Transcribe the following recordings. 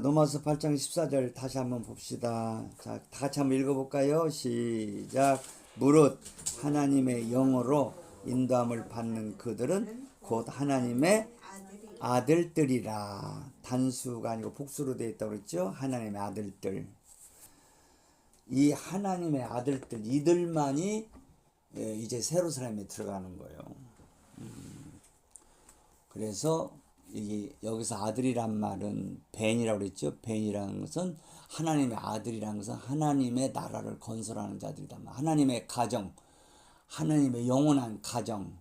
로마서 8장 14절 다시 한번 봅시다. 자, 다 같이 한번 읽어볼까요? 시작. 무릇 하나님의 영으로 인도함을 받는 그들은 곧 하나님의 아들들이라. 단수가 아니고 복수로 되어 있다고 그랬죠? 하나님의 아들들. 이 하나님의 아들들, 이들만이 이제 새로 사람에 들어가는 거예요. 그래서 여기서 아들이란 말은 벤이라고 그랬죠. 벤이라는 것은 하나님의 아들이라는 것은 하나님의 나라를 건설하는 자들이다. 하나님의 가정, 하나님의 영원한 가정.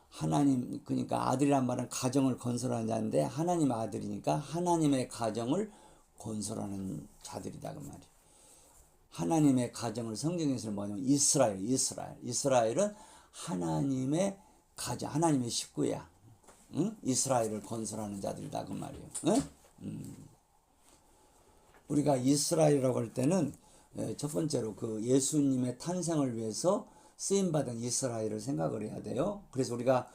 하나님, 그러니까 아들이란 말은 가정을 건설하는 자인데 하나님의 아들이니까 하나님의 가정을 건설하는 자들이다 그 말이에요. 하나님의 가정을 성경에서는 뭐냐면 이스라엘은 하나님의 가정, 하나님의 식구야. 응? 이스라엘을 건설하는 자들이다 그 말이에요. 응? 우리가 이스라엘이라고 할 때는 첫 번째로 그 예수님의 탄생을 위해서 쓰임받은 이스라엘을 생각을 해야 돼요. 그래서 우리가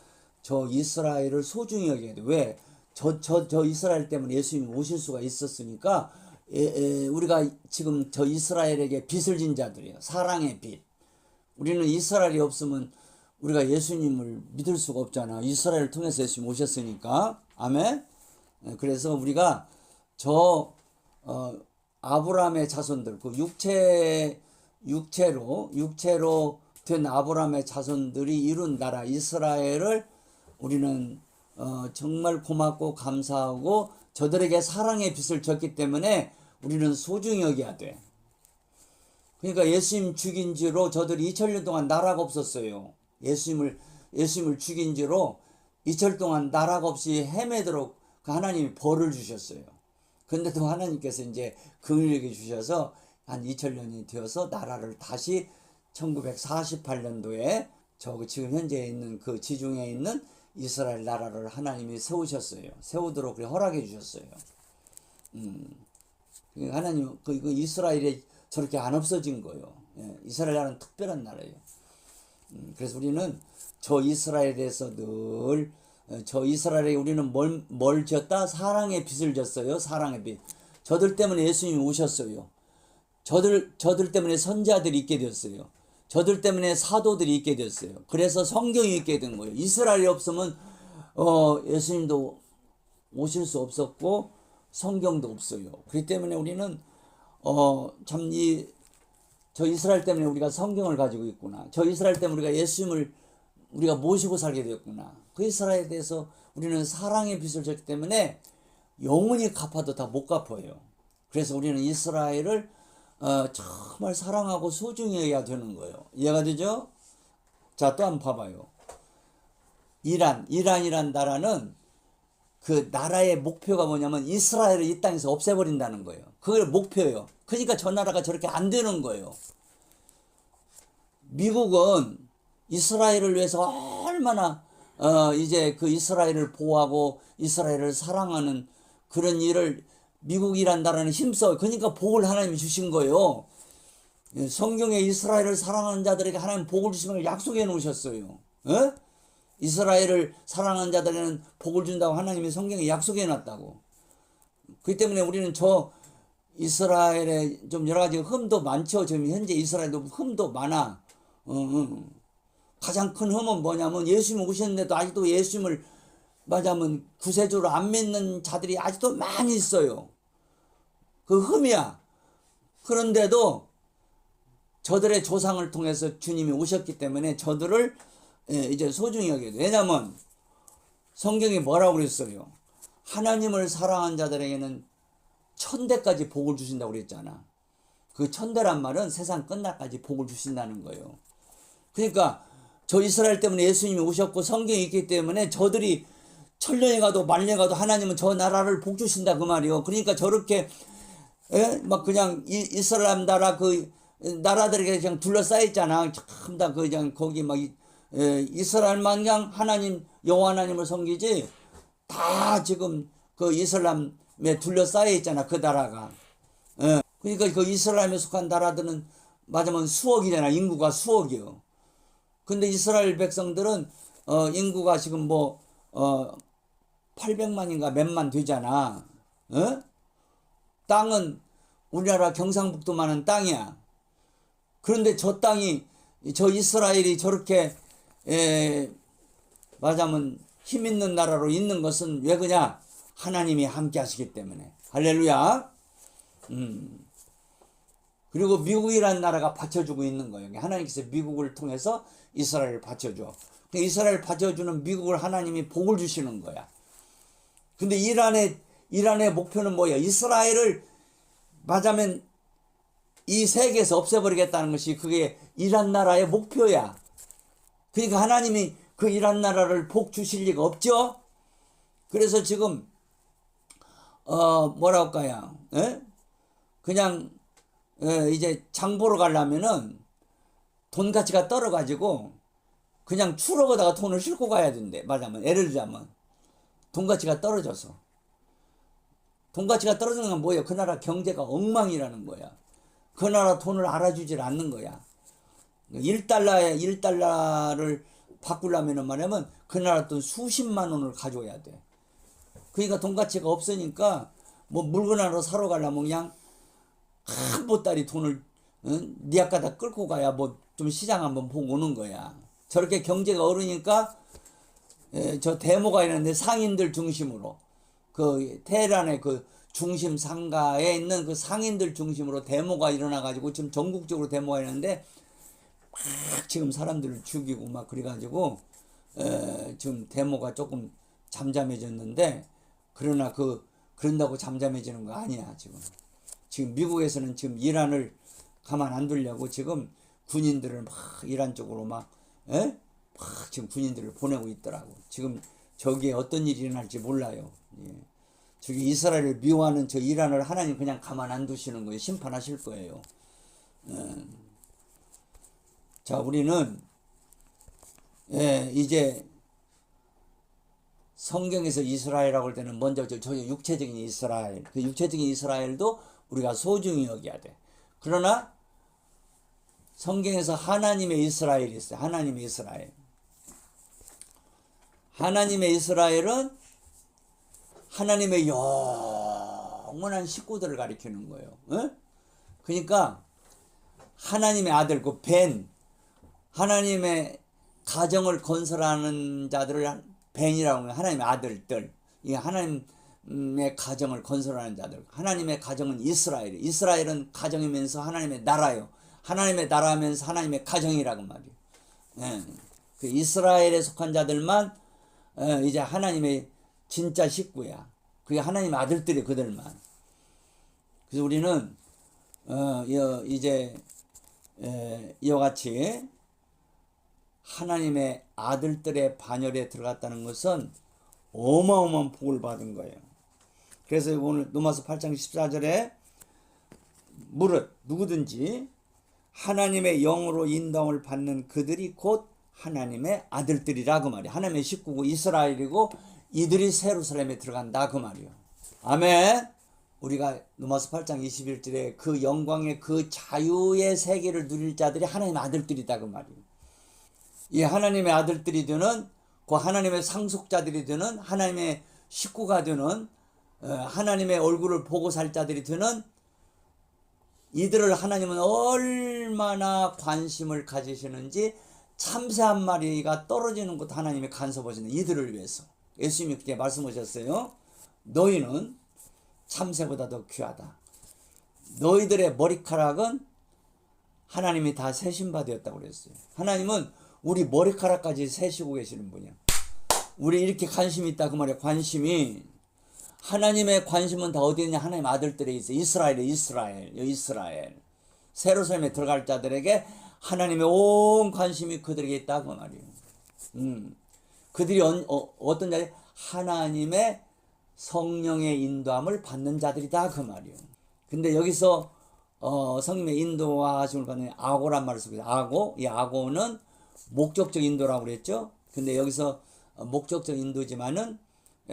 저 이스라엘을 소중히 여겨야 돼요. 왜? 저 이스라엘 때문에 예수님이 오실 수가 있었으니까 우리가 지금 저 이스라엘에게 빚을 진 자들이에요. 사랑의 빚. 우리는 이스라엘이 없으면 우리가 예수님을 믿을 수가 없잖아. 이스라엘을 통해서 예수님 오셨으니까. 아멘. 그래서 우리가 아브라함의 자손들, 그 육체로 된 아브라함의 자손들이 이룬 나라 이스라엘을 우리는 정말 고맙고 감사하고 저들에게 사랑의 빚을 졌기 때문에 우리는 소중히 여겨야 돼. 그러니까 예수님 죽인 지로 저들이 2000년 동안 나라가 없었어요. 예수님을 죽인 지로 2000년 동안 나라가 없이 헤매도록 그 하나님이 벌을 주셨어요. 근데도 하나님께서 이제 긍휼하게 주셔서 한 2000년이 되어서 나라를 다시 1948년도에 지금 현재 있는 그 지중해에 있는 이스라엘 나라를 하나님이 세우셨어요. 세우도록 허락해 주셨어요. 하나님 그 이스라엘이 저렇게 안 없어진 거예요. 이스라엘 나라는 특별한 나라예요. 그래서 우리는 저 이스라엘에 대해서 늘 저 이스라엘에 우리는 뭘 졌다? 사랑의 빚을 졌어요. 사랑의 빚. 저들 때문에 예수님이 오셨어요. 저들 때문에 선지자들이 있게 되었어요. 저들 때문에 사도들이 있게 되었어요. 그래서 성경이 있게 된 거예요. 이스라엘이 없으면 예수님도 오실 수 없었고 성경도 없어요. 그렇기 때문에 우리는 저 이스라엘 때문에 우리가 성경을 가지고 있구나. 저 이스라엘 때문에 우리가 예수님을 우리가 모시고 살게 되었구나. 그 이스라엘에 대해서 우리는 사랑의 빚을 졌기 때문에 영원히 갚아도 다 못 갚아요. 그래서 우리는 이스라엘을 정말 사랑하고 소중히 해야 되는 거예요. 이해가 되죠? 자, 또 한번 봐봐요. 이란이란 나라는 그 나라의 목표가 뭐냐면 이스라엘을 이 땅에서 없애버린다는 거예요. 그게 목표예요. 그러니까 저 나라가 저렇게 안 되는 거예요. 미국은 이스라엘을 위해서 얼마나 이제 그 이스라엘을 보호하고 이스라엘을 사랑하는 그런 일을 미국이란 나라는 힘써. 그러니까 복을 하나님이 주신 거예요. 성경에 이스라엘을 사랑하는 자들에게 하나님 복을 주시는 걸 약속해 놓으셨어요. 이스라엘을 사랑하는 자들에게는 복을 준다고 하나님이 성경에 약속해 놨다고. 그렇기 때문에 우리는 저 이스라엘에 좀 여러 가지 흠도 많죠. 지금 현재 이스라엘도 흠도 많아. 가장 큰 흠은 뭐냐면 예수님 오셨는데도 아직도 예수님을 말하자면 구세주로 안 믿는 자들이 아직도 많이 있어요. 그 흠이야. 그런데도 저들의 조상을 통해서 주님이 오셨기 때문에 저들을 이제 소중히 여겨야 돼. 왜냐면 성경이 뭐라고 그랬어요? 하나님을 사랑한 자들에게는 천대까지 복을 주신다고 그랬잖아. 그 천대란 말은 세상 끝날까지 복을 주신다는 거예요. 그러니까 저 이스라엘 때문에 예수님이 오셨고 성경이 있기 때문에 저들이 천년이 가도 만년이 가도 하나님은 저 나라를 복 주신다 그 말이요. 그러니까 저렇게 막 그냥 이스라엘 나라 그 나라들에게 그냥 둘러싸여 있잖아. 참 다 그냥 거기 막 이스라엘만 그냥 하나님 여호와 하나님을 섬기지 다 지금 그 이슬람에 둘러싸여 있잖아. 그 나라가. 그러니까 그 이스라엘에 속한 나라들은 맞으면 수억이잖아. 인구가 수억이요. 근데 이스라엘 백성들은 인구가 지금 800만인가 몇만 되잖아. 땅은 우리나라 경상북도만한 땅이야. 그런데 저 땅이, 저 이스라엘이 저렇게 말하자면 힘 있는 나라로 있는 것은 왜 그냐? 하나님이 함께 하시기 때문에. 할렐루야. 그리고 미국이라는 나라가 받쳐주고 있는 거예요. 하나님께서 미국을 통해서 이스라엘을 받쳐줘. 이스라엘 받쳐주는 미국을 하나님이 복을 주시는 거야. 근데 이란의 목표는 뭐예요? 이스라엘을 말하자면 이 세계에서 없애버리겠다는 것이 그게 이란 나라의 목표야. 그러니까 하나님이 그 이란 나라를 복 주실 리가 없죠. 그래서 지금 뭐라 할까요? 그냥 이제 장 보러 가려면은 돈 가치가 떨어가지고 그냥 추럭에다가 돈을 싣고 가야 된대. 말하자면 예를 들자면 돈 가치가 떨어져서. 돈 가치가 떨어지는 건 뭐예요? 그 나라 경제가 엉망이라는 거야. 그 나라 돈을 알아주질 않는 거야. 1달러를 바꾸려면 말하면 그 나라 돈 수십만 원을 가져야 돼. 그러니까 돈 가치가 없으니까 뭐 물건 하나 사러 가려면 그냥 한 보따리 돈을 니 아까다 끌고 가야 뭐 좀 시장 한번 보고 오는 거야. 저렇게 경제가 어려우니까 저 데모가 있는데 상인들 중심으로 그 테헤란의 그 중심 상가에 있는 그 상인들 중심으로 데모가 일어나 가지고 지금 전국적으로 데모가 있는데 막 지금 사람들을 죽이고 막 그래가지고 지금 데모가 조금 잠잠해졌는데 그러나 그런다고 잠잠해지는 거 아니야. 지금 미국에서는 지금 이란을 가만 안 두려고 지금 군인들을 막 이란 쪽으로 막 지금 군인들을 보내고 있더라고. 지금 저기에 어떤 일이 일어날지 몰라요. 예. 저기 이스라엘을 미워하는 저 이란을 하나님 그냥 가만 안 두시는 거예요. 심판하실 거예요. 자, 우리는 이제 성경에서 이스라엘이라고 할 때는 먼저 저 육체적인 이스라엘, 그 육체적인 이스라엘도 우리가 소중히 여겨야 돼. 그러나 성경에서 하나님의 이스라엘이 있어요. 하나님의 이스라엘. 하나님의 이스라엘은 하나님의 영원한 식구들을 가리키는 거예요. 그러니까 하나님의 아들, 그 하나님의 가정을 건설하는 자들을 벤이라고 해요. 하나님의 아들들. 이 하나님의 가정을 건설하는 자들. 하나님의 가정은 이스라엘. 이스라엘은 가정이면서 하나님의 나라요. 하나님의 나라면서 하나님의 가정이라고 말이에요. 그 이스라엘에 속한 자들만 이제 하나님의 진짜 식구야. 그게 하나님의 아들들이 그들만. 그래서 우리는 이제 이와 같이 하나님의 아들들의 반열에 들어갔다는 것은 어마어마한 복을 받은 거예요. 그래서 오늘 로마서 8장 14절에 무릇 누구든지 하나님의 영으로 인도함을 받는 그들이 곧 하나님의 아들들이라 그 말이야. 하나님의 식구고 이스라엘이고 이들이 예루살렘에 들어간다 그 말이요. 아멘. 우리가 로마서 8장 21절에 그 영광의 그 자유의 세계를 누릴 자들이 하나님의 아들들이다 그 말이요. 이 하나님의 아들들이 되는 그 하나님의 상속자들이 되는 하나님의 식구가 되는 하나님의 얼굴을 보고 살 자들이 되는 이들을 하나님은 얼마나 관심을 가지시는지 참새 한 마리가 떨어지는 것도 하나님이 간섭하시는 이들을 위해서 예수님이 그렇게 말씀하셨어요. 너희는 참새보다 더 귀하다. 너희들의 머리카락은 하나님이 다 세신 바 되었다고 그랬어요. 하나님은 우리 머리카락까지 세시고 계시는 분이야. 우리 이렇게 관심이 있다 그 말이야. 관심이 하나님의 관심은 다 어디 있냐? 하나님 아들들에 있어. 이스라엘. 예루살렘에 들어갈 자들에게 하나님의 온 관심이 그들에게 있다 그 말이에요. 그들이 어떤 자리? 하나님의 성령의 인도함을 받는 자들이다 그 말이에요. 근데 여기서 성령의 인도하심을 받는 아고란 말을 쓰고 있어요. 이 아고는 목적적 인도라고 그랬죠. 근데 여기서 목적적 인도지만은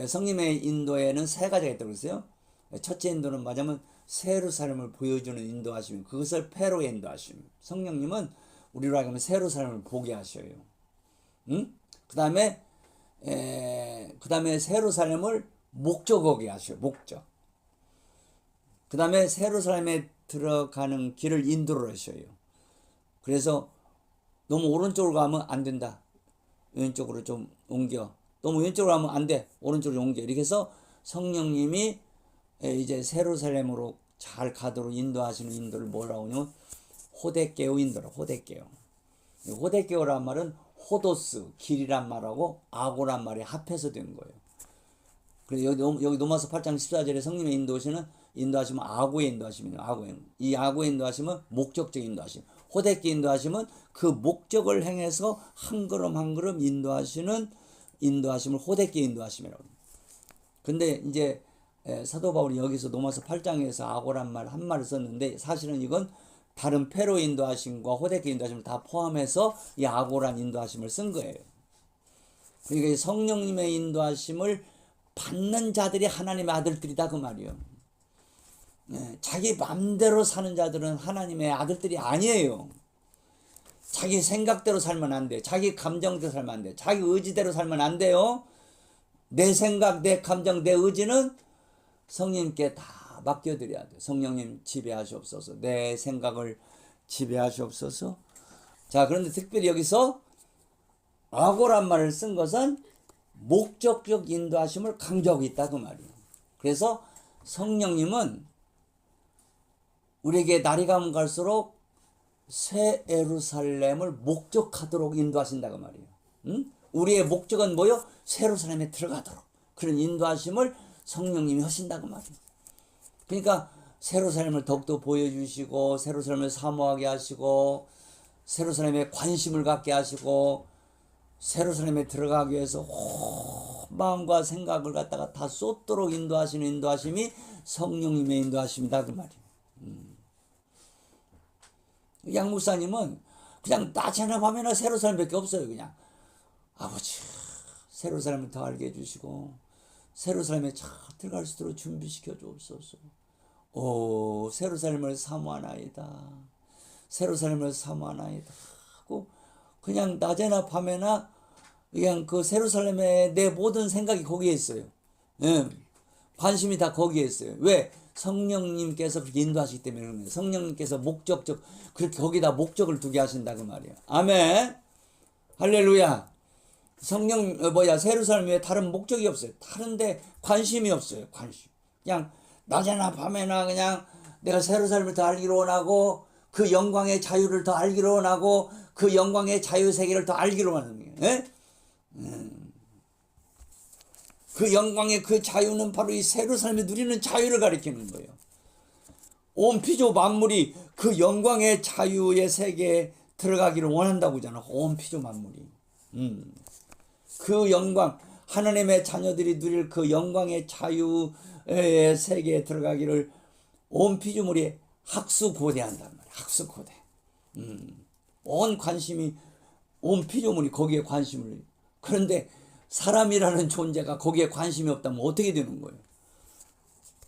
성령의 인도에는 세 가지가 있다고 그랬어요. 첫째 인도는 맞으면 예루살렘을 보여주는 인도하심, 그것을 패로의 인도하심. 성령님은 우리로 하여금 예루살렘을 보게 하셔요. 그 다음에 예루살렘을 목적하게 하셔요. 목적. 그 다음에 예루살렘에 들어가는 길을 인도를 하셔요. 그래서 너무 오른쪽으로 가면 안 된다. 왼쪽으로 좀 옮겨. 너무 왼쪽으로 가면 안 돼. 오른쪽으로 옮겨. 이렇게 해서 성령님이 이제 예루살렘으로 잘 가도록 인도하시는 인도를 뭐라고 하냐면 호데케오 인도라. 호데케오. 호데케오란 말은 호도스, 길이란 말하고 아고란 말이 합해서 된 거예요. 그래서 여기 로마서 8장 14절에 성령의 인도하시면 아고의 인도하시면 이 아고의 인도하시면 목적적 인도하심. 호데케 인도하시면 그 목적을 행해서 한 걸음 한 걸음 인도하심을 호데케 인도하심이라고 합니다. 근데 이제 사도 바울이 여기서 로마서 8장에서 아고란 말 한 말을 썼는데 사실은 이건 다른 페로 인도하심과 호데케 인도하심을 다 포함해서 이 아고란 인도하심을 쓴 거예요. 그러니까 성령님의 인도하심을 받는 자들이 하나님의 아들들이다 그 말이에요. 자기 맘대로 사는 자들은 하나님의 아들들이 아니에요. 자기 생각대로 살면 안 돼. 자기 감정대로 살면 안 돼. 자기 의지대로 살면 안 돼요. 내 생각, 내 감정, 내 의지는 성령님께 다 맡겨드려야 돼. 성령님 지배하시옵소서. 내 생각을 지배하시옵소서. 자, 그런데 특별히 여기서 아고란 말을 쓴 것은 목적적 인도하심을 강조하고 있다 그 말이에요. 그래서 성령님은 우리에게 날이 가면 갈수록 새 예루살렘을 목적하도록 인도하신다 그 말이에요. 응? 우리의 목적은 뭐요? 새 예루살렘에 들어가도록 그런 인도하심을 성령님이 하신다 그 말이에요. 그러니까 새 예루살렘을 더욱더 보여주시고 새 예루살렘을 사모하게 하시고 새 예루살렘에 관심을 갖게 하시고 새 예루살렘에 들어가기 위해서 마음과 생각을 갖다가 다 쏟도록 인도하시는 인도하심이 성령님의 인도하심이다 그 말이에요. 양 목사님은 그냥 낮에나 밤에나 새 예루살렘밖에 없어요. 그냥 아버지 새 예루살렘을 더 알게 해주시고 새 예루살렘에 잘 들어갈 수 있도록 준비시켜 주옵소서. 오 새 예루살렘을 사모하나이다. 새 예루살렘을 사모하나이다 하고 그냥 낮에나 밤에나 그냥 그 새 예루살렘에 내 모든 생각이 거기에 있어요. 예. 관심이 다 거기에 있어요. 왜? 성령님께서 그렇게 인도하시기 때문에 그런 거예요. 성령님께서 목적적 그렇게 거기다 목적을 두게 하신다 그 말이에요. 아멘. 할렐루야. 성령 새 예루살렘 외에 다른 목적이 없어요. 다른데 관심이 없어요. 관심. 그냥 낮에나 밤에나 그냥 내가 새 예루살렘을 더 알기로 원하고 그 영광의 자유를 더 알기로 원하고 그 영광의 자유 세계를 더 알기로 하는 거예요. 예? 그 영광의 그 자유는 바로 이 새 예루살렘이 누리는 자유를 가리키는 거예요. 온 피조 만물이 그 영광의 자유의 세계에 들어가기를 원한다고 하잖아. 온 피조 만물이. 그 영광 하나님의 자녀들이 누릴 그 영광의 자유의 세계에 들어가기를 온 피조물이 학수고대한단 말이야. 학수고대. 온 관심이 온 피조물이 거기에 관심을. 그런데 사람이라는 존재가 거기에 관심이 없다면 어떻게 되는 거예요?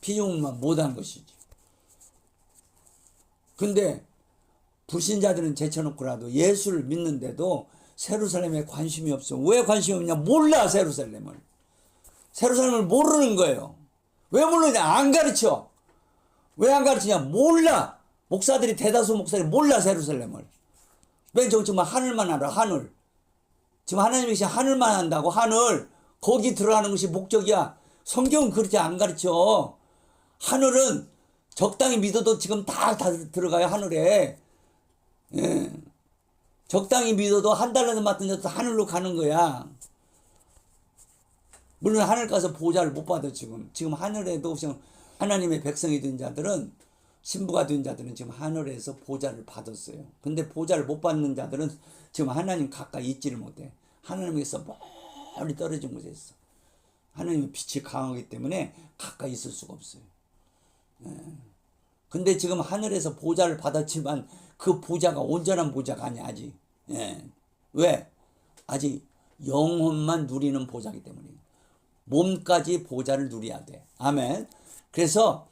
피조물만 못한 것이지. 근데 불신자들은 제쳐놓고라도 예수를 믿는데도 예루살렘에 관심이 없어. 왜 관심이 없냐? 몰라 예루살렘을. 예루살렘을 모르는 거예요. 왜 모르냐? 안 가르쳐. 왜 안 가르치냐? 몰라. 목사들이 대다수 목사들이 몰라 예루살렘을. 왜 지금 하늘만 알아. 하늘. 지금 하나님이 하늘만 한다고. 하늘. 거기 들어가는 것이 목적이야. 성경은 그렇게 안 가르쳐. 하늘은 적당히 믿어도 지금 다 들어가요. 하늘에. 예. 적당히 믿어도 한 달러도 맡은 자도 하늘로 가는 거야. 물론 하늘 가서 보좌를 못 받아 지금. 지금 하늘에도 지금 하나님의 백성이 된 자들은 신부가 된 자들은 지금 하늘에서 보좌를 받았어요. 근데 보좌를 못 받는 자들은 지금 하나님 가까이 있지를 못해. 하나님에서 멀리 떨어진 곳에 있어. 하나님의 빛이 강하기 때문에 가까이 있을 수가 없어요. 근데 지금 하늘에서 보좌를 받았지만 그 보좌가 온전한 보좌가 아니야 아직. 왜? 아직 영혼만 누리는 보좌이기 때문에 몸까지 보좌를 누려야 돼. 아멘. 그래서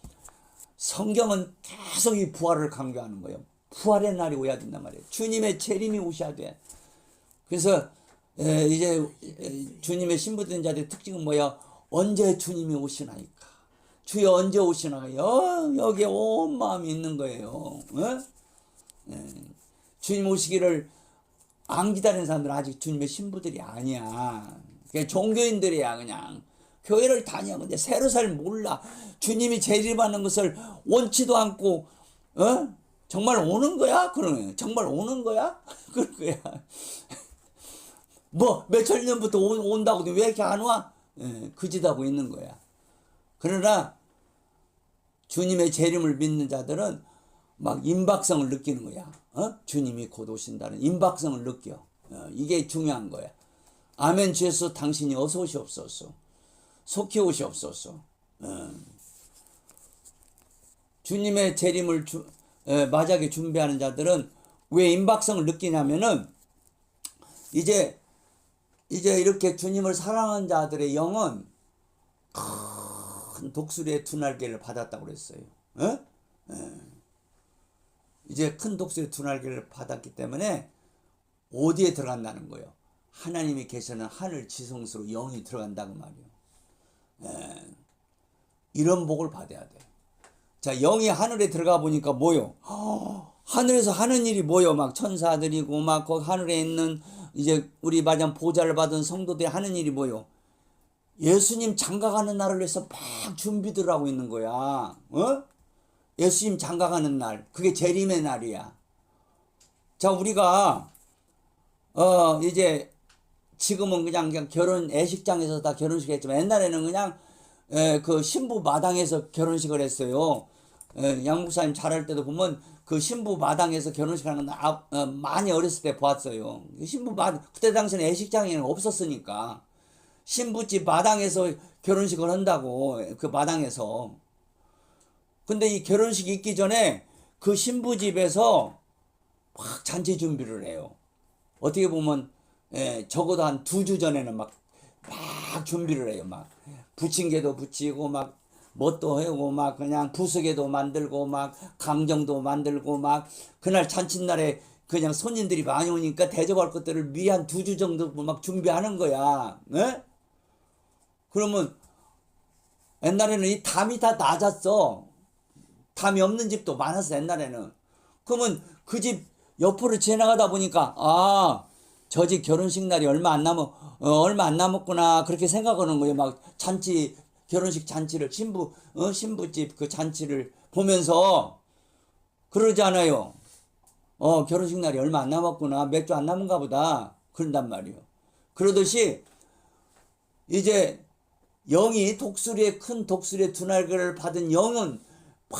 성경은 계속 이 부활을 강조하는 거예요. 부활의 날이 오야 된단 말이에요. 주님의 재림이 오셔야 돼. 그래서 이제 주님의 신부된 자들의 특징은 뭐야? 언제 주님이 오시나이까? 주여 언제 오시나? 여기에 온 마음이 있는 거예요. 어? 예. 주님 오시기를 안 기다리는 사람들은 아직 주님의 신부들이 아니야. 그냥 종교인들이야. 그냥 교회를 다녀는데 새로 살 몰라. 주님이 재림하는 것을 원치도 않고 정말 오는 거야? 그러면 정말 오는 거야? 그럴 거야. 뭐 몇천 년부터 온다고 왜 이렇게 안 와? 그짓하고 있는 거야. 그러나 주님의 재림을 믿는 자들은 막 임박성을 느끼는 거야. 주님이 곧 오신다는 임박성을 느껴. 이게 중요한 거야. 아멘 주 예수 당신이 어서 오시옵소서. 속히 오시옵소서. 주님의 재림을 맞이하게 준비하는 자들은 왜 임박성을 느끼냐면은 이제 이렇게 주님을 사랑하는 자들의 영은 큰 독수리의 두 날개를 받았다고 그랬어요. 이제 큰 독수리의 두 날개를 받았기 때문에 어디에 들어간다는 거예요? 하나님이 계시는 하늘 지성소로 영이 들어간다고 말이에요. 이런 복을 받아야 돼. 자, 영이 하늘에 들어가 보니까 뭐요? 하늘에서 하는 일이 뭐요? 막 천사들이고 막 거기 하늘에 있는 이제 우리 마냥 보좌를 받은 성도들이 하는 일이 뭐요? 예수님 장가가는 날을 위해서 막 준비들 하고 있는 거야. 예수님 장가가는 날, 그게 재림의 날이야. 자, 우리가 이제 지금은 그냥 결혼 애식장에서 다 결혼식 했지만 옛날에는 그냥 그 신부 마당에서 결혼식을 했어요. 양 목사님 잘할 때도 보면 그 신부 마당에서 결혼식 하는 건 많이 어렸을 때 보았어요. 신부 마당, 그때 당시에는 애식장에는 없었으니까 신부집 마당에서 결혼식을 한다고. 그 마당에서. 근데 이 결혼식이 있기 전에 그 신부집에서 막 잔치 준비를 해요. 어떻게 보면 적어도 한 2주 전에는 막 준비를 해요. 막 부침개도 부치고 막 뭣도 하고 막 그냥 부스개도 만들고 막 강정도 만들고 막 그날 잔칫날에 그냥 손님들이 많이 오니까 대접할 것들을 미리 한 2주 정도 막 준비하는 거야. 그러면 옛날에는 이 담이 다 낮았어. 담이 없는 집도 많았어 옛날에는. 그러면 그 집 옆으로 지나가다 보니까 저 집 결혼식 날이 얼마 안 남았구나 그렇게 생각하는 거예요. 막 잔치 결혼식 잔치를 신부집 그 잔치를 보면서 그러잖아요. 결혼식 날이 얼마 안 남았구나, 몇 주 안 남은가 보다 그런단 말이에요. 그러듯이 이제 영이 큰 독수리의 두 날개를 받은 영은 막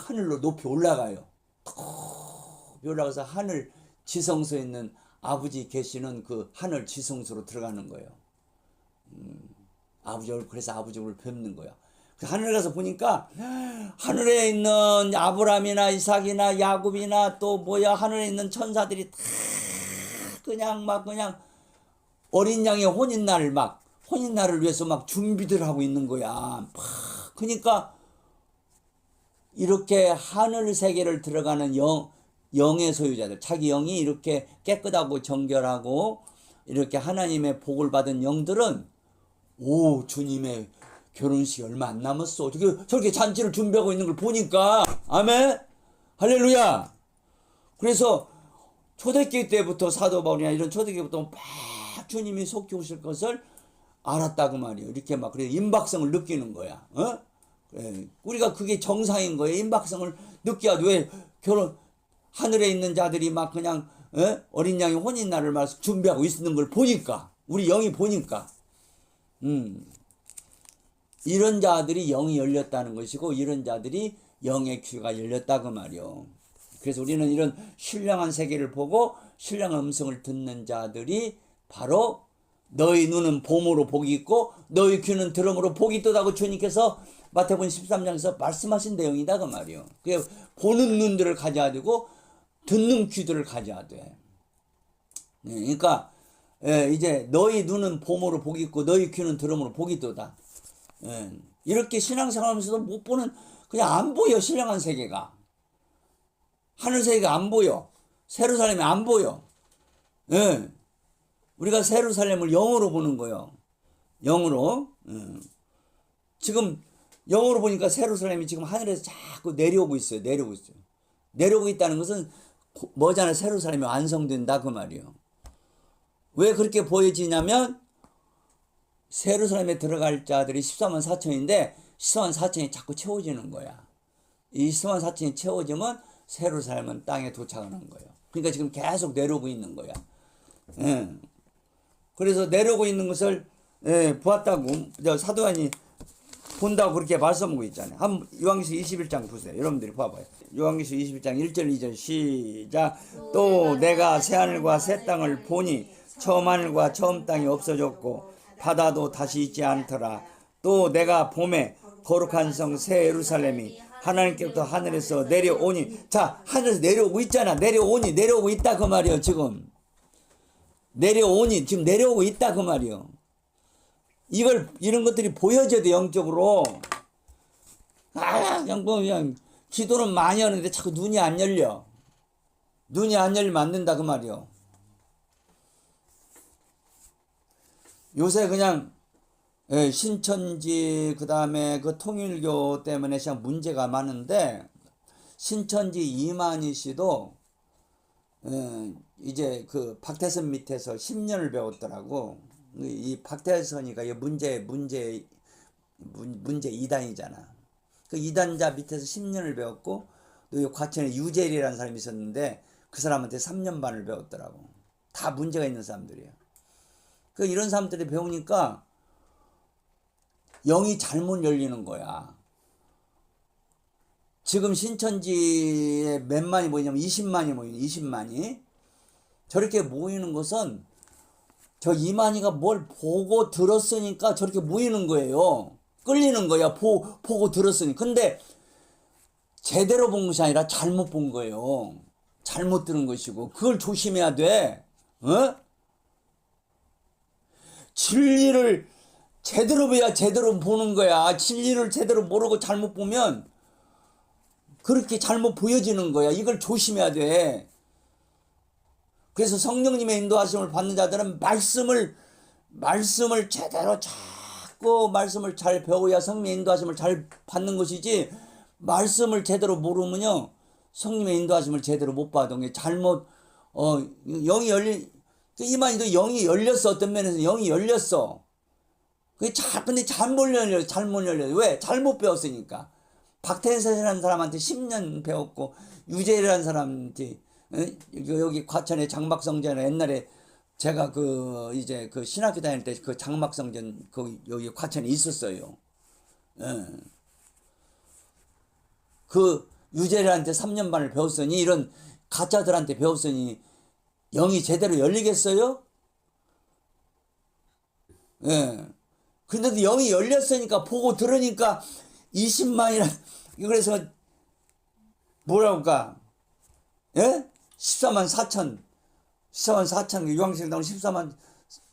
하늘로 높이 올라가요. 높이 올라가서 하늘 지성소에 있는 아버지 계시는 그 하늘 지성소로 들어가는 거예요. 그래서 아버지 얼굴을 뵙는 거야. 하늘에 가서 보니까 하늘에 있는 아브라함이나 이삭이나 야곱이나 또 하늘에 있는 천사들이 다 그냥 어린 양의 혼인날을 위해서 막 준비들 하고 있는 거야. 그러니까 이렇게 하늘 세계를 들어가는 영의 소유자들, 자기 영이 이렇게 깨끗하고 정결하고 이렇게 하나님의 복을 받은 영들은 주님의 결혼식이 얼마 안 남았어. 저렇게 잔치를 준비하고 있는 걸 보니까, 아멘? 할렐루야! 그래서 초대교회 때부터 사도 바울이나 이런 초대교회부터 막 주님이 속히 오실 것을 알았다고 말이에요. 이렇게 그래 임박성을 느끼는 거야. 우리가 그게 정상인 거예요. 임박성을 느껴야 왜 하늘에 있는 자들이 막 그냥 어린 양의 혼인날을 준비하고 있는 걸 보니까, 우리 영이 보니까. 이런 자들이 영이 열렸다는 것이고 이런 자들이 영의 귀가 열렸다고 말이요. 그래서 우리는 이런 신령한 세계를 보고 신령한 음성을 듣는 자들이 바로 너희 눈은 봄으로 복이 있고 너희 귀는 들음으로 복이 있다고 주님께서 마태복음 13장에서 말씀하신 내용이다 그 말이요. 보는 눈들을 가져야 되고 듣는 귀들을 가져야 돼. 그러니까 이제 너희 눈은 봄으로 복이 있고 너희 귀는 들음으로 복이 있도다. 이렇게 신앙생활하면서도 못 보는, 그냥 안 보여. 신령한 세계가, 하늘 세계가 안 보여. 세루살렘이 안 보여. 우리가 세루살렘을 영으로 보는 거예요. 영으로. 지금 영어로 보니까 세루살렘이 지금 하늘에서 자꾸 내려오고 있어요. 내려오고 있어요. 내려오고 있다는 것은 머지않아 세루살렘이 완성된다 그 말이에요. 왜 그렇게 보여지냐면 세루살렘에 들어갈 자들이 14만 4천인데 14만 4천이 자꾸 채워지는 거야. 이 14만 4천이 채워지면 세루살렘은 땅에 도착하는 거예요. 그러니까 지금 계속 내려오고 있는 거야. 예. 그래서 내려오고 있는 것을 보았다고 사도 요한이 본다고 그렇게 말씀하고 있잖아요. 한번 요한계시록 21장 보세요. 여러분들이 봐봐요. 요한계시록 21장 1절 2절 시작. 또 내가 새하늘과 새 땅을 보니 처음 하늘과 처음 땅이 없어졌고 바다도 다시 있지 않더라. 또 내가 봄에 거룩한 성 새 예루살렘이 하나님께부터 하늘에서 내려오니, 자, 하늘에서 내려오고 있잖아. 내려오고 있다 그 말이요. 지금 지금 내려오고 있다 그 말이요. 이런 것들이 보여져야 돼, 영적으로. 그냥 기도는 많이 하는데 자꾸 눈이 안 열려. 눈이 안 열리면 안 된다 그 말이요. 요새 그냥 신천지 그다음에 그 통일교 때문에 그냥 문제가 많은데, 신천지 이만희 씨도 이제 그 박태선 밑에서 10년을 배웠더라고. 이 박태선이가 문제 2단이잖아. 그 2단자 밑에서 10년을 배웠고, 또 과천에 유재리라는 사람이 있었는데 그 사람한테 3년 반을 배웠더라고. 다 문제가 있는 사람들이에요. 그 이런 사람들이 배우니까 영이 잘못 열리는 거야. 지금 신천지에 몇 만이 모이냐면 20만이 모이네. 20만이. 저렇게 모이는 것은 저 이만희가 뭘 보고 들었으니까 저렇게 모이는 거예요. 끌리는 거야. 보고 들었으니. 근데 제대로 본 것이 아니라 잘못 본 거예요. 잘못 들은 것이고, 그걸 조심해야 돼. 진리를 제대로 봐야 제대로 보는 거야. 진리를 제대로 모르고 잘못 보면 그렇게 잘못 보여지는 거야. 이걸 조심해야 돼. 그래서 성령님의 인도하심을 받는 자들은 말씀을 제대로 자꾸 말씀을 잘 배워야 성령의 인도하심을 잘 받는 것이지, 말씀을 제대로 모르면요 성령의 인도하심을 제대로 못 받은 게 잘못 영이 이만희도 영이 열렸어. 어떤 면에서 영이 열렸어. 근데 잘못 열려. 왜? 잘못 배웠으니까. 박태선이라는 사람한테 10년 배웠고, 유재리라는 사람한테 여기 과천에 장막성전에 옛날에 제가 이제 신학교 다닐 때 그 장막성전 여기 과천에 있었어요. 그 유재리한테 3년 반을 배웠으니, 이런 가짜들한테 배웠으니 영이 제대로 열리겠어요? 근데도 영이 열렸으니까, 보고 들으니까 20만이라. 그래서 뭐라고 할까? 14만 4천 요한계시록 나오는 14만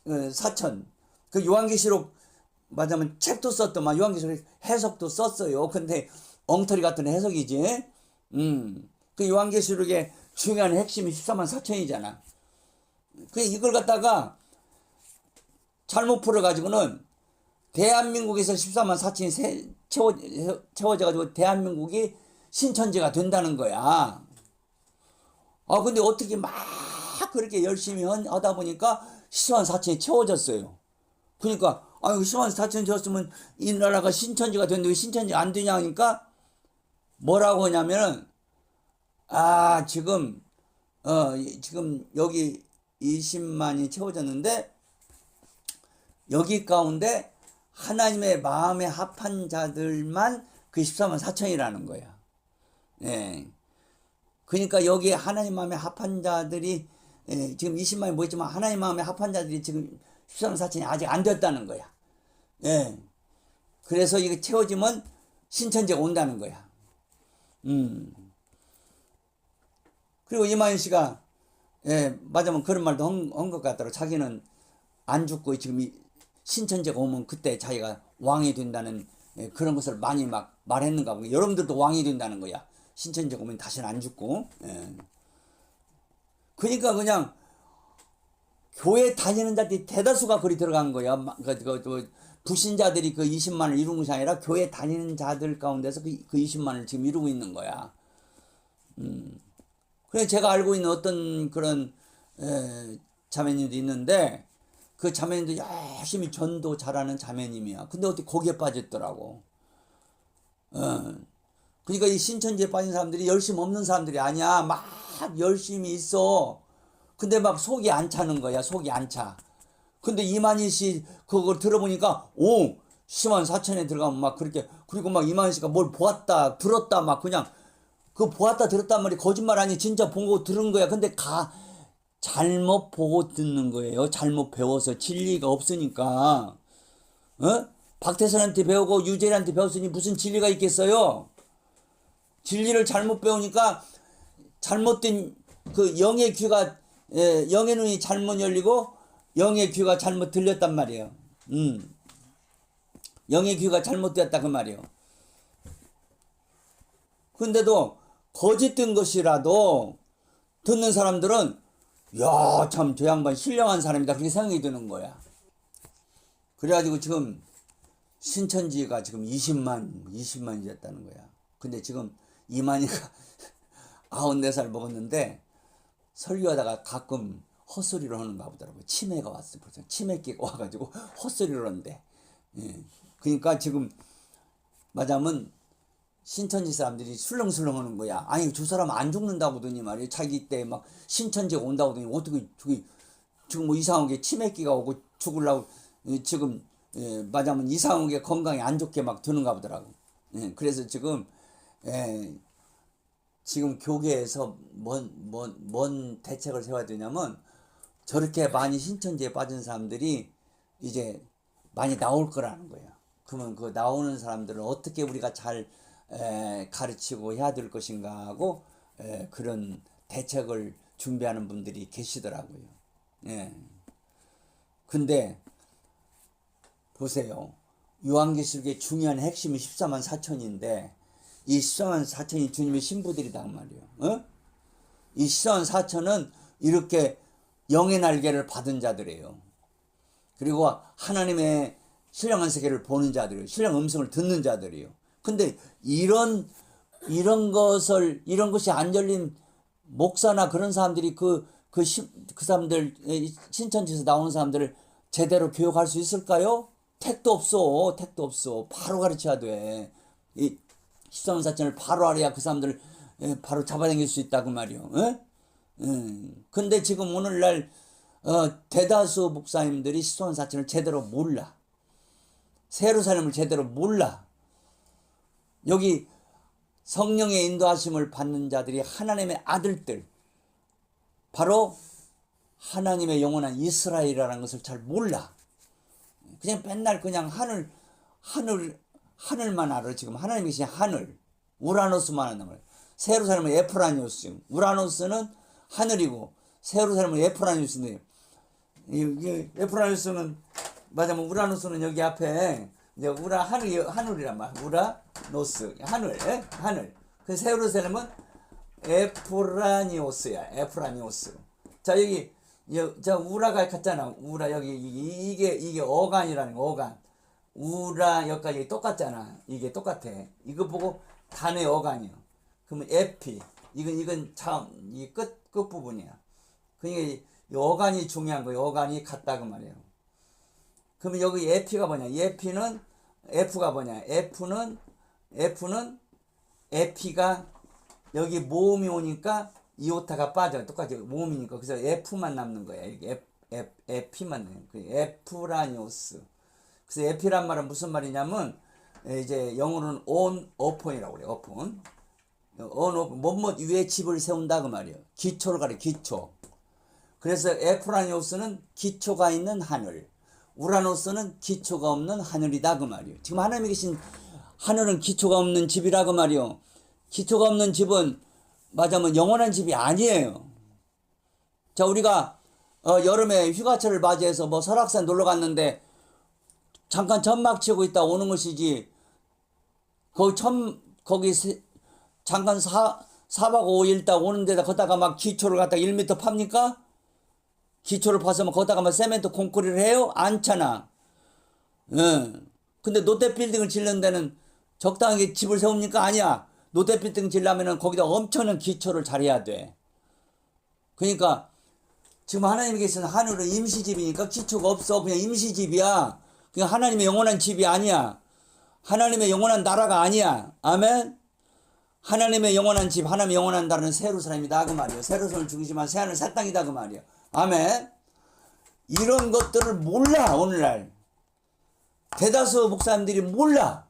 4천. 그 요한계시록 맞으면 책도 썼더만, 요한계시록 해석도 썼어요. 근데 엉터리 같은 해석이지. 그 요한계시록의 중요한 핵심이 14만 4천이잖아. 그 이걸 갖다가 잘못 풀어가지고는 대한민국에서 14만 4천이 채워져가지고 대한민국이 신천지가 된다는 거야. 근데 어떻게 막 그렇게 열심히 하다 보니까 14만 4천이 채워졌어요. 그러니까 14만 4천이 채웠으면 이 나라가 신천지가 됐는데 왜 신천지 안 되냐 하니까 뭐라고 하냐면은, 지금 여기 20만이 채워졌는데, 여기 가운데 하나님의 마음에 합한 자들만 그 14만 4천이라는 거야. 그러니까 여기 하나님 마음에 합한 자들이 지금 20만이 모였지만, 하나님 마음에 합한 자들이 지금 14만 4천이 아직 안 됐다는 거야. 그래서 이게 채워지면 신천지가 온다는 거야. 그리고 이만희 씨가 맞으면 그런 말도 한 것 같더라고. 자기는 안 죽고 지금 신천지가 오면 그때 자기가 왕이 된다는 그런 것을 많이 막 말했는가 보네. 여러분들도 왕이 된다는 거야. 신천지가 오면 다시는 안 죽고. 그러니까 그냥 교회 다니는 자들이 대다수가 거기 들어간 거야. 불신자들이 그 20만을 이루는 것이 아니라 교회 다니는 자들 가운데서 그 20만을 지금 이루고 있는 거야. 그래 제가 알고 있는 어떤 그런 자매님도 있는데 그 자매님도 열심히 전도 잘하는 자매님이야. 근데 어떻게 거기에 빠졌더라고. 그러니까 이 신천지에 빠진 사람들이 열심 없는 사람들이 아니야. 막 열심히 있어. 근데 막 속이 안 차는 거야. 속이 안 차. 근데 이만희 씨 그걸 들어보니까 10만 4천에 들어가면 막 그렇게 그리고 막 이만희 씨가 뭘 보았다 들었다 막 그냥 그 보았다 들었단 말이 거짓말 아니 진짜 본 거 들은 거야. 근데 잘못 보고 듣는 거예요. 잘못 배워서 진리가 없으니까. 박태선한테 배우고 유재리한테 배웠으니 무슨 진리가 있겠어요? 진리를 잘못 배우니까 잘못된 그 영의 귀가 영의 눈이 잘못 열리고 영의 귀가 잘못 들렸단 말이에요. 영의 귀가 잘못되었다 그 말이에요. 근데도 거짓된 것이라도 듣는 사람들은 야, 참 저 양반 신령한 사람이다 그렇게 생각이 드는 거야. 그래가지고 지금 신천지가 지금 20만이 됐다는 거야. 근데 지금 이만희가 94살 먹었는데 설교하다가 가끔 헛소리를 하는가 보더라고요. 치매가 왔어요. 벌써 치매기가 와가지고 헛소리를 하는데. 예. 그러니까 지금 맞으면 신천지 사람들이 술렁술렁 하는 거야. 아니 저 사람 안 죽는다고더니 말이야. 자기 때 막 신천지가 온다고더니 어떻게 저기 지금 뭐 이상하게 치매기가 오고 죽으려고 지금 맞으면 이상하게 건강이 안 좋게 막 드는가 보더라고. 그래서 지금 지금 교계에서 뭔 대책을 세워야 되냐면 저렇게 많이 신천지에 빠진 사람들이 이제 많이 나올 거라는 거예요. 그러면 그 나오는 사람들을 어떻게 우리가 잘 가르치고 해야 될 것인가 하고 그런 대책을 준비하는 분들이 계시더라고요. 근데 보세요. 요한계시록의 중요한 핵심이 14만 4천인데 이 14만 4천이 주님의 신부들이다 말이에요. 이 14만 4천은 이렇게 영의 날개를 받은 자들이에요. 그리고 하나님의 신령한 세계를 보는 자들이에요. 신령 음성을 듣는 자들이에요. 근데 이런 것이 안 열린 목사나 그런 사람들이 그 사람들 신천지에서 나오는 사람들을 제대로 교육할 수 있을까요? 택도 없어. 바로 가르쳐야 돼. 이 14만 4천을 바로 알아야 그 사람들 바로 잡아당길 수 있다 그 말이요. 근데 지금 오늘날 대다수 목사님들이 14만 4천을 제대로 몰라. 세루살렘을 제대로 몰라. 여기 성령의 인도하심을 받는 자들이 하나님의 아들들, 바로 하나님의 영원한 이스라엘이라는 것을 잘 몰라. 그냥 맨날 그냥 하늘만 알아. 지금 하나님이 계신 하늘, 우라노스만 하는 거예요. 세루살렘은 에프라니우스, 우라노스는 하늘이고 세루살렘은 에프라니우스인데 에프라니우스는 맞아면 우라노스는 여기 앞에 이제 하늘이란 말. 우라노스 하늘. 그 세루살렘은 에프라니오스야. 에프라니오스. 자 여기 저 우라가 같잖아. 우라 여기 이게 어간이라는 거. 어간. 우라 여기까지 똑같잖아. 이게 똑같아. 이거 보고 단의 어간이요. 그러면 에피. 이건 참 이 끝 부분이야. 그러니까 이 어간이 중요한 거예요. 어간이 같다 그 말이에요. 그러면 여기 에피가 뭐냐? F가 뭐냐? F는 에피가 여기 모음이 오니까 이오타가 빠져. 똑같이 모음이니까. 그래서 F만 남는 거야. 이게 에피만 남는 거야. 에프라니오스. 그래서 에피란 말은 무슨 말이냐면 이제 영어로는 on open이라고 그래요. open. 뭐뭐 위에 집을 세운다 그 말이에요. 기초를 가려 기초. 그래서 에프라니오스는 기초가 있는 하늘. 우라노스는 기초가 없는 하늘이다 그 말이에요. 지금 하나님이 계신 하늘은 기초가 없는 집이라 그 말이에요. 기초가 없는 집은 맞으면 영원한 집이 아니에요. 자 우리가 여름에 휴가철을 맞이해서 뭐 설악산 놀러 갔는데 잠깐 천막 치고 있다 오는 것이지 거기 잠깐 4박 5일 있다 오는 데다 거다가 막 기초를 갖다 1m 팝니까? 기초를 파서 뭐 거다가 막 세멘트 콘크리를 해요? 않잖아. 근데 롯데빌딩을 짓는 데는 적당하게 집을 세웁니까? 아니야. 롯데빌딩 지려면은 거기다 엄청난 기초를 잘해야 돼. 그러니까 지금 하나님께 계시는 하늘은 임시집이니까 기초가 없어. 그냥 임시집이야. 그냥 하나님의 영원한 집이 아니야. 하나님의 영원한 나라가 아니야. 아멘. 하나님의 영원한 집, 하나님의 영원한 나라는 새 예루살렘이다 그 말이에요. 새 예루살렘을 중심한 새 하늘 새 땅이다 그 말이에요. 아멘. 이런 것들을 몰라 오늘날. 대다수 목사님들이 몰라.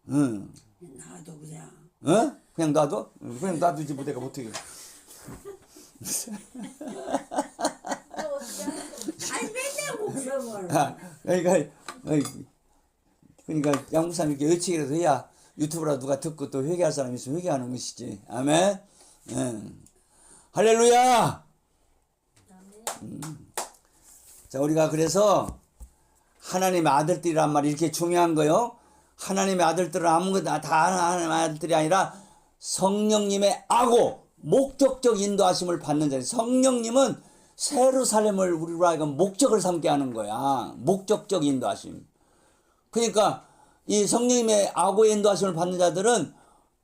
나도 그냥. 그냥 놔둬? 그냥 놔두지 뭐 내가 어떻게. 아니 맨날 목숨을. 그러니까 양 목사님 이렇게 외치기라도 해야 유튜브라 누가 듣고 또 회개할 사람이 있으면 회개하는 것이지. 아멘. 할렐루야. 자, 우리가 그래서 하나님의 아들들이란 말이 이렇게 중요한 거요. 하나님의 아들들은 아무것도 다 하나님의 아들들이 아니라 성령님의 아고 목적적 인도하심을 받는 자들. 성령님은 새 예루살렘을 우리로 하여금 목적을 삼게 하는 거야. 목적적 인도하심. 그러니까 이 성령님의 아고의 인도하심을 받는 자들은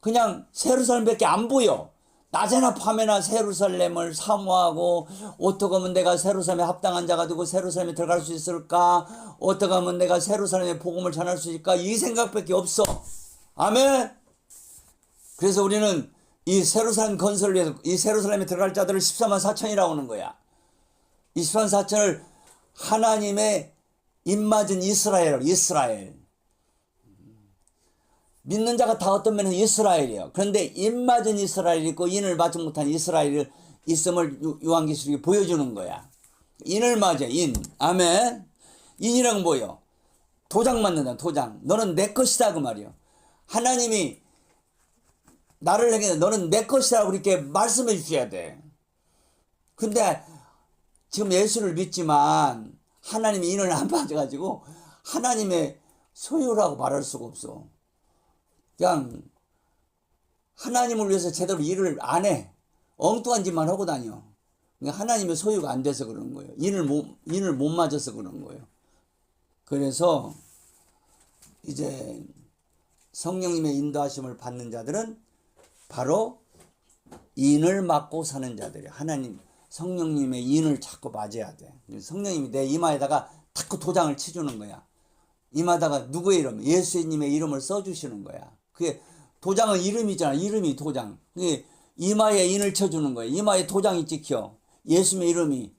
그냥 새 예루살렘밖에 안 보여. 낮에나 밤에나 새 예루살렘을 사모하고 어떻게 하면 내가 새 예루살렘에 합당한 자가 되고 새 예루살렘에 들어갈 수 있을까? 어떻게 하면 내가 새 예루살렘의 복음을 전할 수 있을까? 이 생각밖에 없어. 아멘. 그래서 우리는 이 새 예루살렘 건설을 위해서 이 새 예루살렘에 들어갈 자들을 14만 4천이라고 하는 거야. 이 14만 4천을 하나님의 입맞은 이스라엘. 믿는 자가 다 어떤 면에서 이스라엘이에요. 그런데 입맞은 이스라엘이 있고 인을 맞지 못한 이스라엘이 있음을 요한계시록이 보여주는 거야. 인을 맞아, 인. 아멘. 인이란 뭐예요? 도장 맞는다, 도장. 너는 내 것이다, 그 말이요. 하나님이 나를 행해 너는 내 것이라고 이렇게 말씀해 주셔야 돼. 근데 지금 예수를 믿지만 하나님이 인을 안 맞아가지고 하나님의 소유라고 말할 수가 없어. 그냥 하나님을 위해서 제대로 일을 안 해. 엉뚱한 짓만 하고 다녀. 그러니까 하나님의 소유가 안 돼서 그러는 거예요. 인을 못 맞아서 그러는 거예요. 그래서 이제 성령님의 인도하심을 받는 자들은 바로 인을 맞고 사는 자들이야. 하나님 성령님의 인을 자꾸 맞아야 돼. 성령님이 내 이마에다가 자꾸 도장을 치주는 거야. 이마다가 누구의 이름? 예수님의 이름을 써주시는 거야. 그게 도장은 이름이잖아. 이름이 도장. 그게 이마에 인을 쳐주는 거야. 이마에 도장이 찍혀. 예수님의 이름이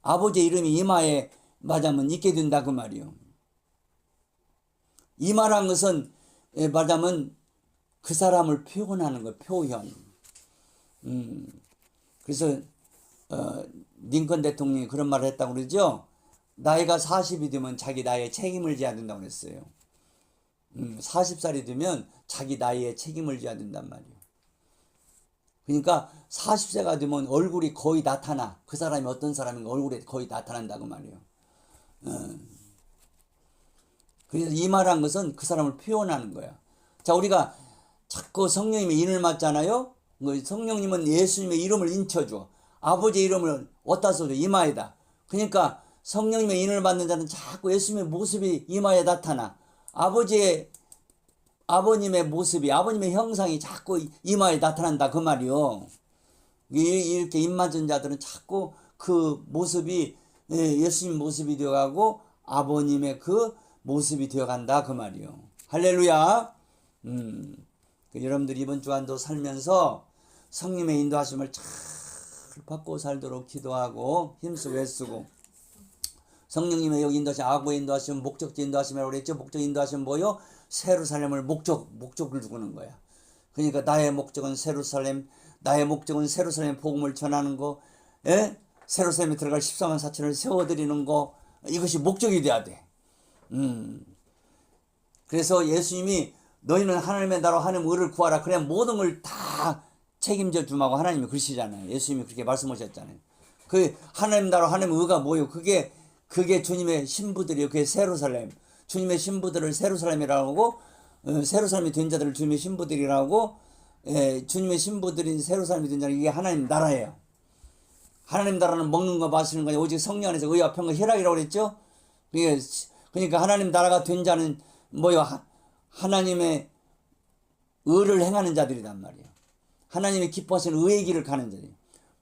아버지의 이름이 이마에 맞으면 있게 된다 그 말이요. 이마란 것은 말하자면 그 사람을 표현하는 거야. 표현. 그래서 링컨 대통령이 그런 말을 했다고 그러죠. 나이가 40이 되면 자기 나이에 책임을 져야 된다고 그랬어요. 40살이 되면 자기 나이에 책임을 져야 된단 말이에요. 그러니까 40세가 되면 얼굴이 거의 나타나. 그 사람이 어떤 사람인가 얼굴에 거의 나타난다고 말이에요. 그래서 이 말한 것은 그 사람을 표현하는 거야. 자, 우리가 자꾸 성령님의 인을 맞잖아요. 성령님은 예수님의 이름을 인쳐줘. 아버지의 이름을 어디다 써줘? 이마에다. 그러니까 성령님의 인을 받는 자는 자꾸 예수님의 모습이 이마에 나타나. 아버님의 모습이, 아버님의 형상이 자꾸 이마에 나타난다 그 말이요. 이렇게 입 맞은 자들은 자꾸 그 모습이 예수님 모습이 되어가고 아버님의 그 모습이 되어간다 그 말이요. 할렐루야. 여러분들이 이번 주간도 살면서 성령의 인도하심을 잘 받고 살도록 기도하고 힘쓰고 애쓰고, 성령님의 여기 인도하심, 아고의 인도하심, 목적지 인도하심이라고 그랬죠. 목적 인도하심 뭐요? 새 예루살렘을 목적을 두는 거야. 그러니까 나의 목적은 새 예루살렘, 나의 목적은 새 예루살렘 복음을 전하는 거, 새 예루살렘에 들어갈 14만 4천을 세워드리는 거, 이것이 목적이 돼야 돼. 그래서 예수님이 너희는 하나님의 나라와 하나님의 의를 구하라. 그래 모든 걸 다 책임져 주마고 하나님이 그러시잖아요. 예수님이 그렇게 말씀하셨잖아요. 그 하나님 나라와 하나님의 의가 뭐예요? 그게 주님의 신부들이에요. 그게 새 예루살렘. 주님의 신부들을 새 예루살렘이라고 하고, 새 예루살렘이 된 자들을 주님의 신부들이라고, 주님의 신부들인 새 예루살렘이 된 자는 이게 하나님 나라예요. 하나님 나라는 먹는 거 마시는 거 오직 성령 안에서 의와 평과 희락이라고 그랬죠. 그러니까 하나님 나라가 된 자는 뭐요? 하나님의 의를 행하는 자들이란 말이에요. 하나님이 기뻐하시는 의의 길을 가는 자들이에요.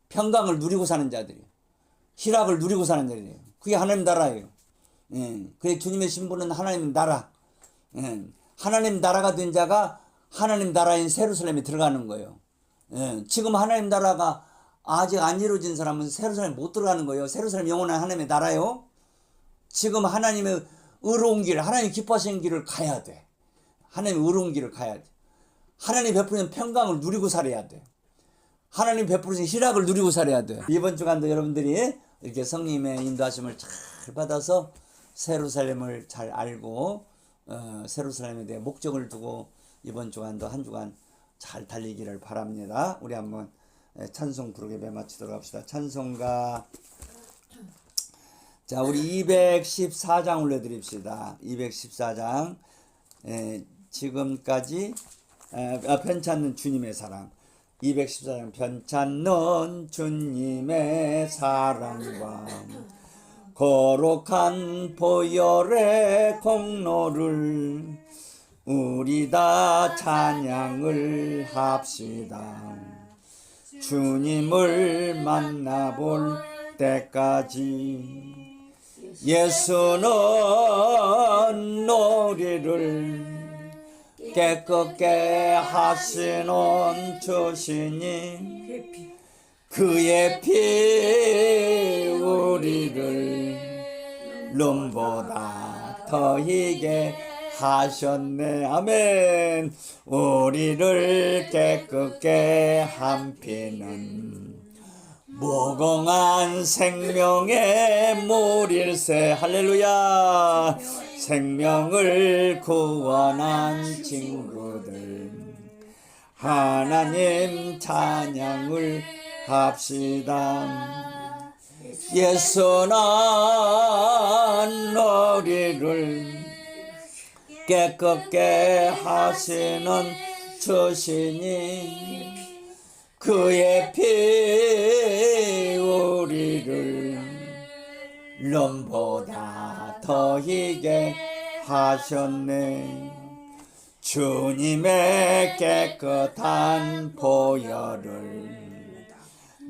평강을 누리고 사는 자들이에요. 희락을 누리고 사는 자들이에요. 그게 하나님 나라예요. 예. 그래 주님의 신분은 하나님 나라. 예. 하나님 나라가 된 자가 하나님 나라인 세루살렘에 들어가는 거예요. 예. 지금 하나님 나라가 아직 안 이루어진 사람은 세루살렘 못 들어가는 거예요. 세루살렘 영원한 하나님의 나라요. 지금 하나님의 의로운 길, 하나님 기뻐하시는 길을 가야 돼. 하나님의 의로운 길을 가야 돼. 하나님 베푸는 평강을 누리고 살아야 돼. 하나님 베푸신 희락을 누리고 살아야 돼. 이번 주간도 여러분들이 이렇게 성령님의 인도하심을 잘 받아서 세루살렘을 잘 알고 세루살렘에 대해 목적을 두고 이번 주간도 한 주간 잘 달리기를 바랍니다. 우리 한번 찬송 부르게 매마치도록 합시다. 찬송가 자 우리 214장 올려드립시다. 214장 지금까지 편찮는 주님의 사랑 214장 편찮는 주님의 사랑과 거룩한 보혈의 공로를 우리 다 찬양을 합시다. 주님을 만나볼 때까지 예수는 우리를 깨끗게 하시는 주시니 그의 피 우리를 눈보다 더 희게 하셨네. 아멘. 우리를 깨끗게 한 피는 무궁한 생명의 물일세. 할렐루야. 생명을 구원한 친구들 하나님 찬양을 합시다. 예수는 우리를 깨끗게 하시는 주시니 그의 피 우리를 눈보다 더 희게 하셨네. 주님의 깨끗한 보혈을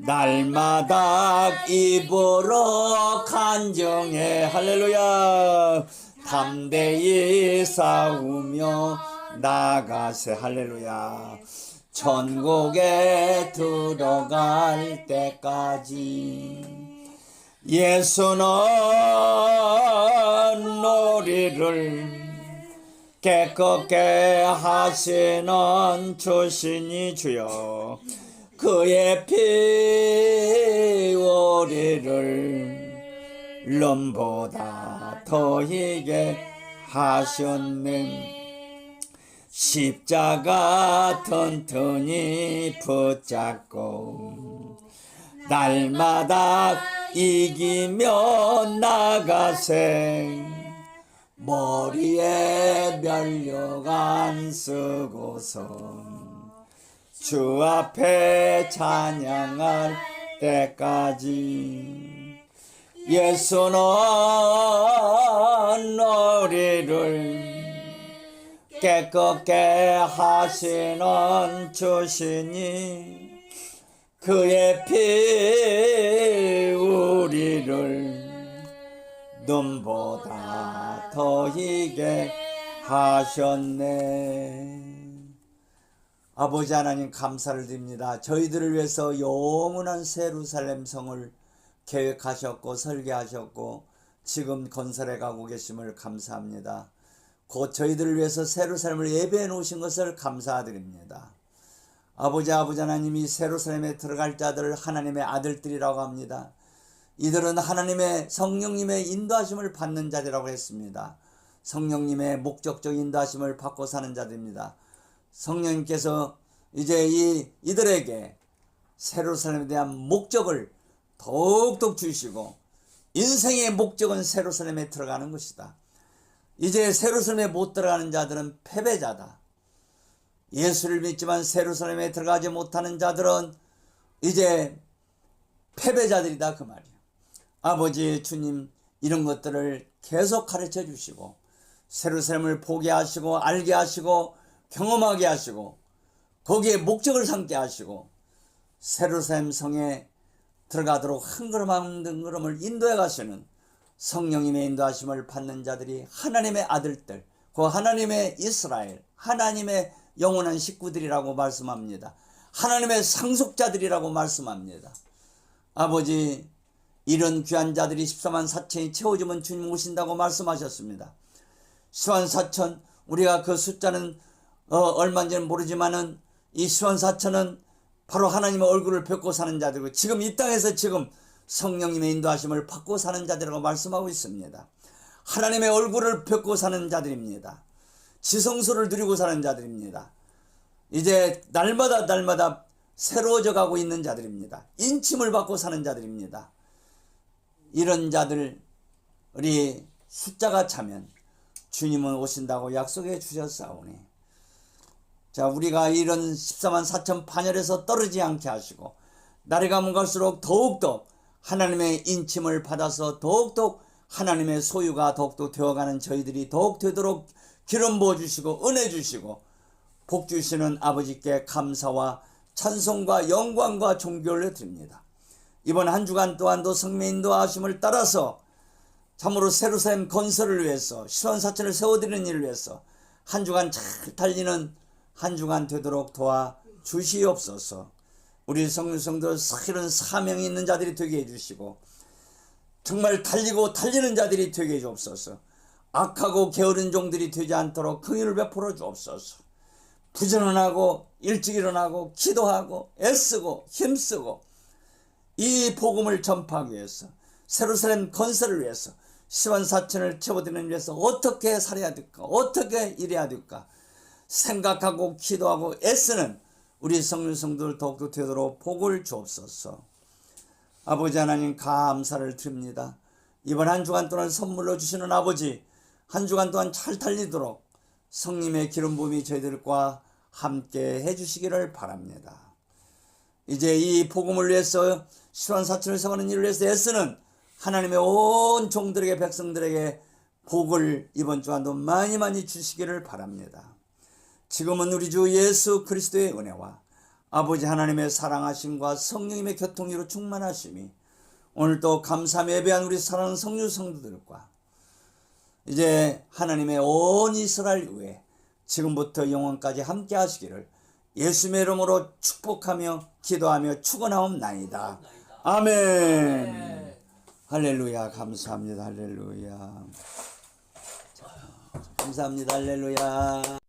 날마다 입으로 간증해. 할렐루야. 담대히 싸우며 나가세. 할렐루야. 천국에 들어갈 때까지 예수는 우리를 깨끗게 하시는 주시니 주여 그의 피 우리를 눈보다 더 희게 하셨네. 십자가 튼튼히 붙잡고 날마다 이기며 나가세. 머리에 면력 안 쓰고서 주 앞에 찬양할 때까지 예수는 우리를 깨끗게 하시는 주시니 그의 피 우리를 눈보다 더 희게 하셨네. 아버지 하나님 감사를 드립니다. 저희들을 위해서 영원한 예루살렘 성을 계획하셨고 설계하셨고 지금 건설해 가고 계심을 감사합니다. 곧 저희들을 위해서 예루살렘을 예배해 놓으신 것을 감사드립니다. 아버지 하나님이 예루살렘에 들어갈 자들을 하나님의 아들들이라고 합니다. 이들은 하나님의 성령님의 인도하심을 받는 자들이라고 했습니다. 성령님의 목적적 인도하심을 받고 사는 자들입니다. 성령님께서 이제 이들에게 예루살렘에 대한 목적을 더욱더 주시고 인생의 목적은 예루살렘에 들어가는 것이다. 이제 예루살렘에 못 들어가는 자들은 패배자다. 예수를 믿지만 예루살렘에 들어가지 못하는 자들은 이제 패배자들이다 그 말이에요. 아버지 주님 이런 것들을 계속 가르쳐 주시고 세루살렘을 보게 하시고 알게 하시고 경험하게 하시고 거기에 목적을 삼게 하시고 세루살렘 성에 들어가도록 한 걸음 한 걸음을 인도해 가시는 성령님의 인도하심을 받는 자들이 하나님의 아들들, 그 하나님의 이스라엘, 하나님의 영원한 식구들이라고 말씀합니다. 하나님의 상속자들이라고 말씀합니다. 아버지, 이런 귀한 자들이 14만 4천이 채워지면 주님 오신다고 말씀하셨습니다. 14만 4천, 우리가 그 숫자는 얼마인지는 모르지만은 이 14만 4천은 바로 하나님의 얼굴을 뵙고 사는 자들이고 지금 이 땅에서 지금 성령님의 인도하심을 받고 사는 자들이라고 말씀하고 있습니다. 하나님의 얼굴을 뵙고 사는 자들입니다. 지성소를 누리고 사는 자들입니다. 이제 날마다 새로워져 가고 있는 자들입니다. 인침을 받고 사는 자들입니다. 이런 자들이 숫자가 차면 주님은 오신다고 약속해 주셨사오니, 자, 우리가 이런 14만 4천 반열에서 떨어지지 않게 하시고 날이 가면 갈수록 더욱더 하나님의 인침을 받아서 더욱더 하나님의 소유가 더욱더 되어가는 저희들이 더욱 되도록 기름 부어주시고 은혜 주시고 복 주시는 아버지께 감사와 찬송과 영광과 존귀를 드립니다. 이번 한 주간 또한도 성령 인도하심을 따라서 참으로 세루살렘 건설을 위해서 14만 4천을 세워드리는 일을 위해서 한 주간 잘 달리는 한 주간 되도록 도와주시옵소서. 우리 성도들 이런 사명이 있는 자들이 되게 해주시고 정말 달리고 달리는 자들이 되게 해주옵소서. 악하고 게으른 종들이 되지 않도록 긍휼을 베풀어 주옵소서. 부지런하고 일찍 일어나고 기도하고 애쓰고 힘쓰고 이 복음을 전파하기 위해서 세루살렘 건설을 위해서 14만 4천을 채워드리는 위해서 어떻게 살아야 될까, 어떻게 일해야 될까 생각하고 기도하고 애쓰는 우리 성도들 더욱더 되도록 복을 주옵소서. 아버지 하나님 감사를 드립니다. 이번 한 주간 동안 선물로 주시는 아버지, 한 주간 동안 잘 달리도록 성님의 기름 부음이 저희들과 함께 해주시기를 바랍니다. 이제 이 복음을 위해서 14만 4천을 세우는 일을 위해서 애쓰는 하나님의 온 종들에게 백성들에게 복을 이번 주간도 많이 주시기를 바랍니다. 지금은 우리 주 예수 그리스도의 은혜와 아버지 하나님의 사랑하심과 성령님의 교통으로 충만하심이 오늘도 감사함에 예배한 우리 사랑하는 성류 성도들과 이제 하나님의 온 이스라엘 위에 지금부터 영원까지 함께 하시기를 예수님의 이름으로 축복하며 기도하며 축원하옵나이다. 아멘. 할렐루야. 감사합니다. 할렐루야. 감사합니다. 할렐루야.